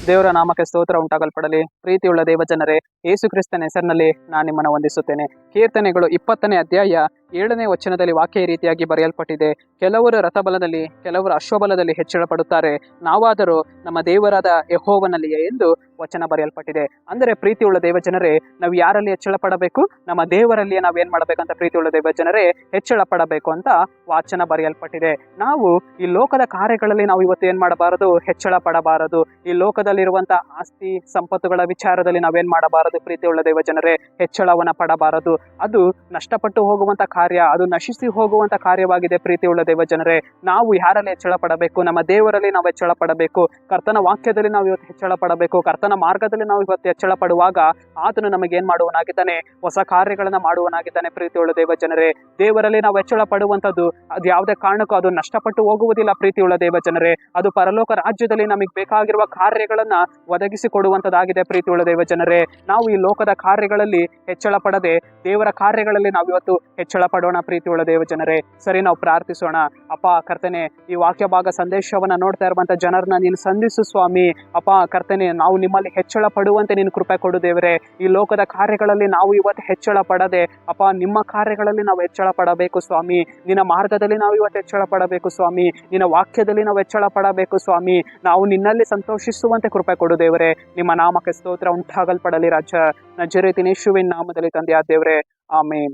ದೇವರ ನಾಮಕ್ಕೆ ಸ್ತೋತ್ರ ಉಂಟಾಗಲ್ಪಡಲಿ. ಪ್ರೀತಿಯುಳ್ಳ ದೇವಜನರೇ, ಯೇಸು ಕ್ರಿಸ್ತನ ಹೆಸರಿನಲ್ಲಿ ನಾನು ನಿಮ್ಮನ್ನು ವಂದಿಸುತ್ತೇನೆ. ಕೀರ್ತನೆಗಳು 20ನೇ ಅಧ್ಯಾಯ 7ನೇ ವಚನದಲ್ಲಿ ವಾಕ್ಯ ಈ ರೀತಿಯಾಗಿ ಬರೆಯಲ್ಪಟ್ಟಿದೆ. ಕೆಲವರು ರಥಬಲದಲ್ಲಿ, ಕೆಲವರು ಅಶ್ವಬಲದಲ್ಲಿ ಹೆಚ್ಚಳ ಪಡುತ್ತಾರೆ, ನಾವಾದರೂ ನಮ್ಮ ದೇವರಾದ ಯೆಹೋವನಲ್ಲಿಯೇ ಎಂದು ವಚನ ಬರೆಯಲ್ಪಟ್ಟಿದೆ. ಅಂದರೆ ಪ್ರೀತಿಯುಳ್ಳ ದೇವಜನರೇ, ನಾವು ಯಾರಲ್ಲಿ ಹೆಚ್ಚಳ ಪಡಬೇಕು? ನಮ್ಮ ದೇವರಲ್ಲಿಯೇ ನಾವೇನ್ ಮಾಡ್ಬೇಕಂತ ಪ್ರೀತಿಯುಳ್ಳ ದೇವಜನರೇ ಹೆಚ್ಚಳ ಪಡಬೇಕು ಅಂತ ವಾಚನ ಬರೆಯಲ್ಪಟ್ಟಿದೆ. ನಾವು ಈ ಲೋಕದ ಕಾರ್ಯಗಳಲ್ಲಿ ನಾವು ಇವತ್ತು ಏನ್ ಮಾಡಬಾರದು? ಹೆಚ್ಚಳ ಪಡಬಾರದು. ಈ ಲೋಕದಲ್ಲಿರುವಂತಹ ಆಸ್ತಿ ಸಂಪತ್ತುಗಳ ವಿಚಾರದಲ್ಲಿ ನಾವೇನ್ ಮಾಡಬಾರದು? ಪ್ರೀತಿಯುಳ್ಳ ದೇವಜನರೇ, ಹೆಚ್ಚಳವನ್ನ ಪಡಬಾರದು. ಅದು ನಷ್ಟಪಟ್ಟು ಹೋಗುವಂತ ಕಾರ್ಯ, ಅದು ನಶಿಸಿ ಹೋಗುವಂತ ಕಾರ್ಯವಾಗಿದೆ. ಪ್ರೀತಿಯುಳ್ಳ ದೇವಜನರೇ, ನಾವು ಯಾರಲ್ಲಿ ಹೆಚ್ಚಳ ಪಡಬೇಕು? ನಮ್ಮ ದೇವರಲ್ಲಿ ನಾವು ಹೆಚ್ಚಳ ಪಡಬೇಕು. ಕರ್ತನ ವಾಕ್ಯದಲ್ಲಿ ನಾವು ಇವತ್ತು ಹೆಚ್ಚಳ ಪಡಬೇಕು. ಕರ್ತನ ಮಾರ್ಗದಲ್ಲಿ ನಾವು ಇವತ್ತು ಹೆಚ್ಚಳ ಪಡುವಾಗ ಆತನು ನಮಗೆ ಏನ್ ಮಾಡುವನಾಗಿದ್ದಾನೆ? ಹೊಸ ಕಾರ್ಯಗಳನ್ನ ಮಾಡುವನಾಗಿದ್ದಾನೆ. ಪ್ರೀತಿಯುಳ್ಳ ದೇವಜನರೇ, ದೇವರಲ್ಲಿ ನಾವು ಹೆಚ್ಚಳ ಪಡುವಂತದ್ದು ಅದು ಯಾವುದೇ ಕಾರಣಕ್ಕೂ ಅದು ನಷ್ಟಪಟ್ಟು ಹೋಗುವುದಿಲ್ಲ. ಪ್ರೀತಿಯುಳ್ಳ ದೇವಜನರೇ, ಅದು ಪರಲೋಕ ರಾಜ್ಯದಲ್ಲಿ ನಮಗೆ ಬೇಕಾಗಿರುವ ಕಾರ್ಯಗಳನ್ನ ಒದಗಿಸಿ ಕೊಡುವಂತದ್ದಾಗಿದೆ. ಪ್ರೀತಿಯುಳ್ಳ ದೇವಜನರೇ, ನಾವು ಈ ಲೋಕದ ಕಾರ್ಯಗಳಲ್ಲಿ ಹೆಚ್ಚಳ ಪಡದೆ ದೇವರ ಕಾರ್ಯಗಳಲ್ಲಿ ನಾವು ಇವತ್ತು ಹೆಚ್ಚಳ ಪಡೋಣ. ಪ್ರೀತಿಯುಳ್ಳ ದೇವಜನರೇ, ಸರಿ, ನಾವು ಪ್ರಾರ್ಥಿಸೋಣ. ಅಪ್ಪ ಕರ್ತನೆ, ಈ ವಾಕ್ಯ ಭಾಗ ಸಂದೇಶವನ್ನ ನೋಡ್ತಾ ಇರುವಂತ ಜನರನ್ನ ನೀನು ಸಂಧಿಸು ಸ್ವಾಮಿ. ಅಪ್ಪ ಕರ್ತನೆ, ನಾವು ನಿಮ್ಮಲ್ಲಿ ಹೆಚ್ಚಳ ಪಡುವಂತೆ ನೀನು ಕೃಪೆ ಕೊಡು ದೇವರೇ. ಈ ಲೋಕದ ಕಾರ್ಯಗಳಲ್ಲಿ ನಾವು ಇವತ್ತು ಹೆಚ್ಚಳ ಪಡದೆ ಅಪ್ಪ ನಿಮ್ಮ ಕಾರ್ಯಗಳಲ್ಲಿ ನಾವು ಹೆಚ್ಚಳ ಪಡಬೇಕು ಸ್ವಾಮಿ. ನಿನ್ನ ಮಾರ್ಗದಲ್ಲಿ ನಾವು ಇವತ್ತು ಹೆಚ್ಚಳ ಪಡಬೇಕು ಸ್ವಾಮಿ. ನಿನ್ನ ವಾಕ್ಯದಲ್ಲಿ ನಾವು ಹೆಚ್ಚಳ ಪಡಬೇಕು ಸ್ವಾಮಿ. ನಾವು ನಿನ್ನಲ್ಲಿ ಸಂತೋಷಿಸುವಂತೆ ಕೃಪೆ ಕೊಡು ದೇವರೇ. ನಿಮ್ಮ ನಾಮಕ್ಕೆ ಸ್ತೋತ್ರ ಉಂಟಾಗಲ್ಪಡಲಿ ರಾಜ. ನಜರೇತಿನ ಯೇಸುವಿನ ನಾಮದಲ್ಲಿ ತಂದೆಯಾದ ದೇವರೇ, ಆಮೇನ್.